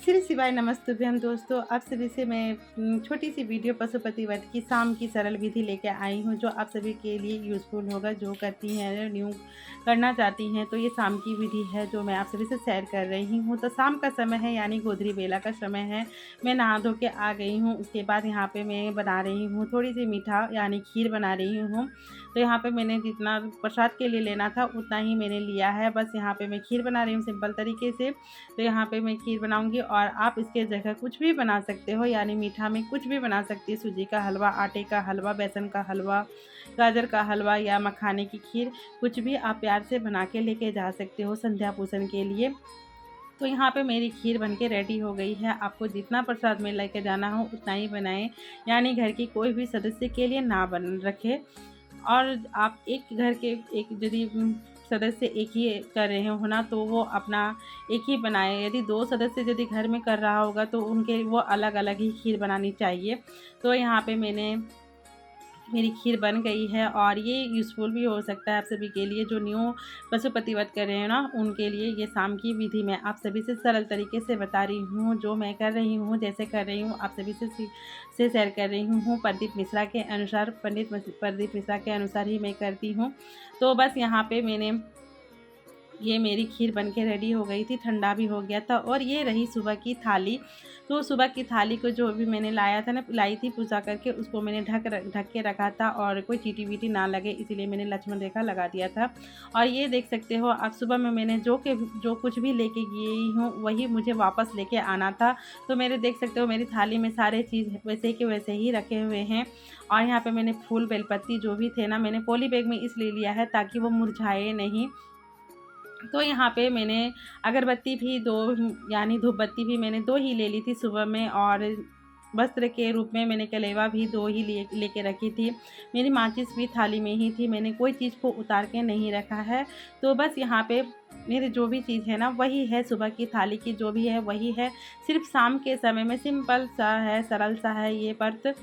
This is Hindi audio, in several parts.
श्री शिवाय नमस्तुभ्यम दोस्तों, आप सभी से मैं छोटी सी वीडियो पशुपति व्रत की शाम की सरल विधि लेके आई हूँ, जो आप सभी के लिए यूज़फुल होगा। जो करती हैं, न्यू करना चाहती हैं, तो ये शाम की विधि है जो मैं आप सभी से शेयर कर रही हूँ। तो शाम का समय है, यानी गोधरी बेला का समय है। मैं नहा धो के आ गई हूँ। उसके बाद यहाँ पे मैं बना रही हूँ थोड़ी सी मीठा यानी खीर बना रही हूँ। तो यहाँ पे मैंने जितना प्रसाद के लिए लेना था उतना ही मैंने लिया है। बस यहाँ पे मैं खीर बना रही हूँ सिंपल तरीके से। तो यहाँ पे मैं खीर बनाऊंगी, और आप इसके जगह कुछ भी बना सकते हो, यानी मीठा में कुछ भी बना सकती है। सूजी का हलवा, आटे का हलवा, बेसन का हलवा, गाजर का हलवा या मखाने की खीर, कुछ भी आप प्यार से बना के लेके जा सकते हो संध्या पूजन के लिए। तो यहाँ पे मेरी खीर बनके रेडी हो गई है। आपको जितना प्रसाद में लेके जाना हो उतना ही बनाएं, यानी घर की कोई भी सदस्य के लिए ना बन रखे। और आप एक घर के एक यदि सदस्य एक ही कर रहे हो ना, तो वो अपना एक ही बनाए। यदि दो सदस्य यदि घर में कर रहा होगा तो उनके वो अलग अलग ही खीर बनानी चाहिए। तो यहाँ पे मेरी खीर बन गई है, और ये यूज़फुल भी हो सकता है आप सभी के लिए जो न्यू पशुपति व्रत कर रहे हैं ना, उनके लिए ये शाम की विधि मैं आप सभी से सरल तरीके से बता रही हूँ। जो मैं कर रही हूँ, जैसे कर रही हूँ, आप सभी से शेयर कर रही हूँ। प्रदीप मिश्रा के अनुसार, पंडित प्रदीप मिश्रा के अनुसार ही मैं करती हूँ। तो बस यहाँ पे ये मेरी खीर बनके रेडी हो गई थी, ठंडा भी हो गया था। और ये रही सुबह की थाली। तो सुबह की थाली को जो भी मैंने लाई थी पूजा करके, उसको मैंने ढक के रखा था, और कोई चीटी वीटी ना लगे इसीलिए मैंने लक्ष्मण रेखा लगा दिया था। और ये देख सकते हो आप, सुबह में मैंने जो कुछ भी लेके गई हूँ वही मुझे वापस लेके आना था। तो मेरे देख सकते हो मेरी थाली में सारे चीज़ वैसे के वैसे ही रखे हुए हैं। और यहाँ पे मैंने फूल बेलपत्ती जो भी थे ना, मैंने पॉली बैग में इसलिए लिया है ताकि वो मुरझाए नहीं। तो यहाँ पे मैंने अगरबत्ती भी दो, यानी धूप बत्ती भी मैंने दो ही ले ली थी सुबह में। और वस्त्र के रूप में मैंने कलेवा भी दो ही लेके रखी थी। मेरी माचिस भी थाली में ही थी, मैंने कोई चीज़ को उतार के नहीं रखा है। तो बस यहाँ पे मेरे जो भी चीज़ है ना वही है, सुबह की थाली की जो भी है वही है। सिर्फ शाम के समय में सिंपल सा है, सरल सा है ये व्रत।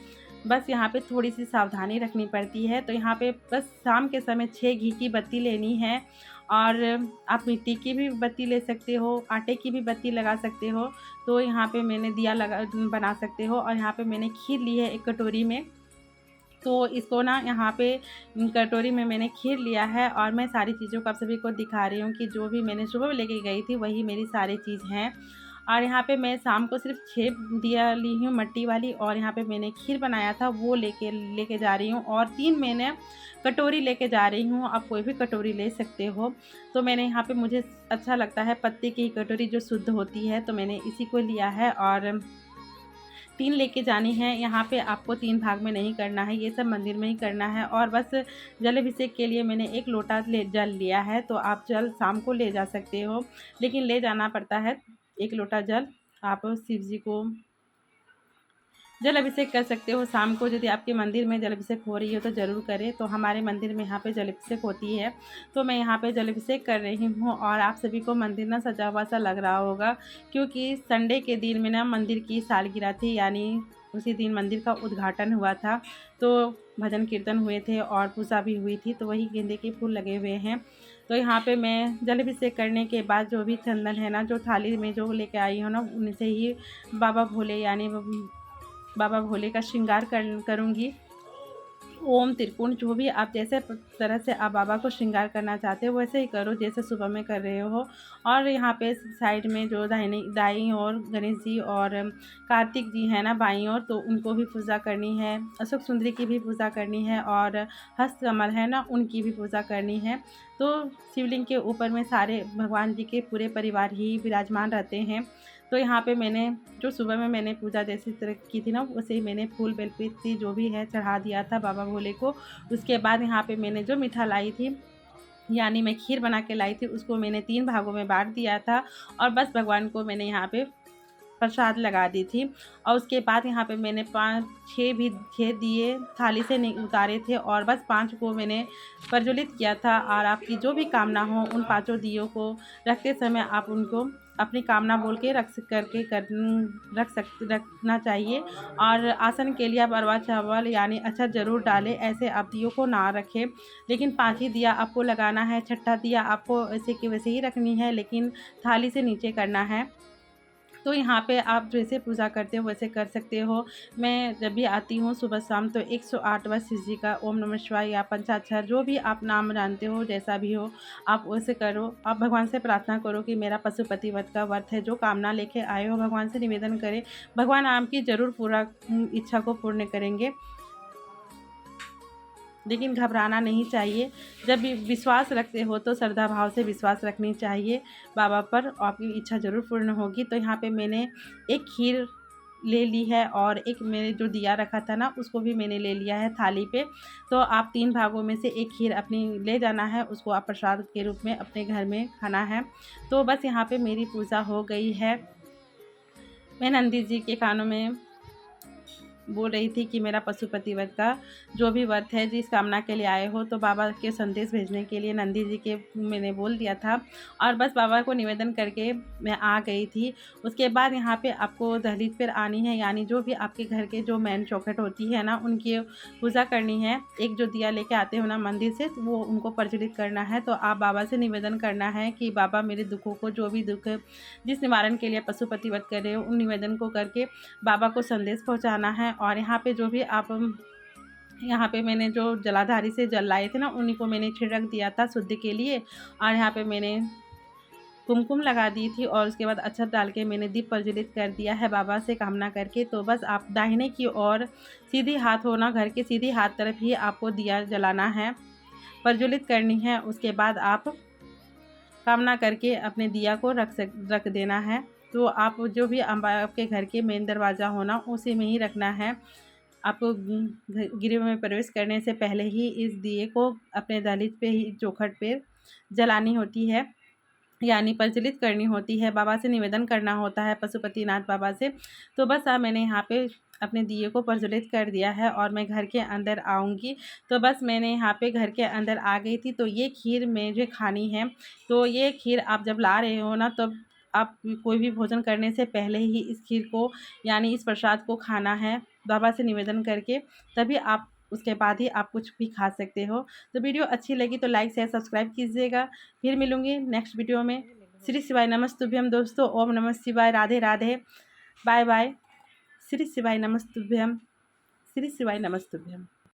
बस यहाँ पे थोड़ी सी सावधानी रखनी पड़ती है। तो यहाँ पे बस शाम के समय 6 घी की बत्ती लेनी है, और आप मिट्टी की भी बत्ती ले सकते हो, आटे की भी बत्ती लगा सकते हो। तो यहाँ पे मैंने दिया बना सकते हो। और यहाँ पे मैंने खीर ली है एक कटोरी में। तो इसको ना यहाँ पे कटोरी में मैंने खीर लिया है, और मैं सारी चीज़ों को आप सभी को दिखा रही हूँ कि जो भी मैंने सुबह लेके गई थी वही मेरी सारी चीज़ हैं। और यहाँ पे मैं शाम को सिर्फ 6 दिया ली हूँ मट्टी वाली, और यहाँ पे मैंने खीर बनाया था वो लेके जा रही हूँ। और 3 मैंने कटोरी लेके जा रही हूँ, आप कोई भी कटोरी ले सकते हो। तो मैंने यहाँ पे, मुझे अच्छा लगता है पत्ते की कटोरी जो शुद्ध होती है, तो मैंने इसी को लिया है। और 3 लेके जानी है। यहाँ पे आपको 3 भाग में नहीं करना है, ये सब मंदिर में ही करना है। और बस जल अभिषेक के लिए मैंने 1 लोटा जल लिया है। तो आप जल शाम को ले जा सकते हो, लेकिन ले जाना पड़ता है 1 लोटा जल। आप शिव जी को जल अभिषेक कर सकते हो शाम को। यदि आपके मंदिर में जल अभिषेक हो रही हो तो ज़रूर करें। तो हमारे मंदिर में यहाँ पे जल अभिषेक होती है, तो मैं यहाँ पे जल अभिषेक कर रही हूँ। और आप सभी को मंदिर ना सजा हुआ सा लग रहा होगा, क्योंकि संडे के दिन में ना मंदिर की सालगिरह थी, यानी उसी दिन मंदिर का उद्घाटन हुआ था। तो भजन कीर्तन हुए थे और पूजा भी हुई थी, तो वही गेंदे के फूल लगे हुए हैं। तो यहाँ पे मैं जल अभिषेक करने के बाद जो भी चंदन है ना, जो थाली में जो लेके आई हूँ ना, उनसे ही बाबा भोले यानी बाबा भोले का श्रृंगार करूँगी। ओम त्रिकोण, जो भी आप जैसे तरह से आप बाबा को श्रृंगार करना चाहते हो वैसे ही करो, जैसे सुबह में कर रहे हो। और यहाँ पे साइड में जो दाईं और गणेश जी और कार्तिक जी हैं ना बाईं ओर, तो उनको भी पूजा करनी है। अशोक सुंदरी की भी पूजा करनी है, और हस्त कमल है ना उनकी भी पूजा करनी है। तो शिवलिंग के ऊपर में सारे भगवान जी के पूरे परिवार ही विराजमान रहते हैं। तो यहाँ पे मैंने जो सुबह में मैंने पूजा जैसी तरह की थी ना, वैसे ही मैंने फूल बेलपत्ती जो भी है चढ़ा दिया था बाबा भोले को। उसके बाद यहाँ पे मैंने जो मीठा लाई थी, यानी मैं खीर बना के लाई थी, उसको मैंने 3 भागों में बांट दिया था। और बस भगवान को मैंने यहाँ पे प्रसाद लगा दी थी। और उसके बाद यहाँ पे मैंने 6 दिए थाली से नहीं उतारे थे, और बस 5 को मैंने प्रज्वलित किया था। और आपकी जो भी कामना हो उन 5 दियों को रखते समय आप उनको अपनी कामना बोल के रखना चाहिए। और आसन के लिए आप अरवा चावल यानी अक्षत ज़रूर डालें, ऐसे आप दियों को ना रखें। लेकिन 5 ही दिया आपको लगाना है, छठा दिया आपको ऐसे की वैसे ही रखनी है, लेकिन थाली से नीचे करना है। तो यहाँ पे आप जैसे पूजा करते हो वैसे कर सकते हो। मैं जब भी आती हूँ सुबह शाम तो 108 बार शिव जी का ओम नमः शिवाय या पंचाक्षर जो भी आप नाम जानते हो, जैसा भी हो आप वैसे करो। आप भगवान से प्रार्थना करो कि मेरा पशुपति व्रत का व्रत है, जो कामना लेके आए हो भगवान से निवेदन करें, भगवान आपकी ज़रूर पूरा इच्छा को पूर्ण करेंगे। लेकिन घबराना नहीं चाहिए। जब भी विश्वास रखते हो तो श्रद्धा भाव से विश्वास रखनी चाहिए बाबा पर, और आपकी इच्छा ज़रूर पूर्ण होगी। तो यहाँ पे मैंने एक खीर ले ली है और एक मैंने जो दिया रखा था ना उसको भी मैंने ले लिया है थाली पे। तो आप 3 भागों में से एक खीर अपनी ले जाना है, उसको आप प्रसाद के रूप में अपने घर में खाना है। तो बस यहाँ पे मेरी पूजा हो गई है। मैं नंदी जी के कानों में बोल रही थी कि मेरा पशुपति व्रत का जो भी व्रत है, जिस कामना के लिए आए हो, तो बाबा के संदेश भेजने के लिए नंदी जी के मैंने बोल दिया था और बस बाबा को निवेदन करके मैं आ गई थी। उसके बाद यहाँ पे आपको दहलीज पर आनी है, यानी जो भी आपके घर के जो मेन चौखट होती है ना उनकी पूजा करनी है। एक जो दिया लेके आते हो ना मंदिर से, तो वो उनको प्रज्वलित करना है। तो आप बाबा से निवेदन करना है कि बाबा मेरे दुखों को, जो भी दुख जिस निवारण के लिए पशुपति व्रत कर रहे हो, उन निवेदन को करके बाबा को संदेश पहुँचाना है। और यहाँ पे जो भी आप यहाँ पे मैंने जो जलाधारी से जल लाए थे ना उन्हीं को मैंने छिड़क दिया था शुद्धि के लिए, और यहाँ पे मैंने कुमकुम लगा दी थी और उसके बाद अक्षत डाल के मैंने दीप प्रज्वलित कर दिया है बाबा से कामना करके। तो बस आप दाहिने की ओर सीधी हाथ होना, घर के सीधी हाथ तरफ ही आपको दिया जलाना है, प्रज्वलित करनी है। उसके बाद आप कामना करके अपने दिया को रख देना है। तो आप जो भी आपके घर के मेन दरवाज़ा होना उसी में ही रखना है। आपको गृह में प्रवेश करने से पहले ही इस दिए को अपने दहलीज पे ही चौखट पे जलानी होती है, यानी प्रज्वलित करनी होती है। बाबा से निवेदन करना होता है, पशुपतिनाथ बाबा से। तो बस मैंने यहाँ पे अपने दिए को प्रज्वलित कर दिया है और मैं घर के अंदर आऊँगी। तो बस मैंने यहाँ पे घर के अंदर आ गई थी। तो ये खीर मुझे खानी है। तो ये खीर आप जब ला रहे हो ना, तब आप कोई भी भोजन करने से पहले ही इस खीर को यानी इस प्रसाद को खाना है बाबा से निवेदन करके, तभी आप उसके बाद ही आप कुछ भी खा सकते हो। तो वीडियो अच्छी लगी तो लाइक शेयर सब्सक्राइब कीजिएगा। फिर मिलूँगी नेक्स्ट वीडियो में। श्री शिवाय नमस्तुभ्यम दोस्तों। ओम नमः शिवाय। राधे राधे। Bye bye. श्री शिवाय नमस्तुभ्यम। श्री शिवाय नमस्तुभ्यम।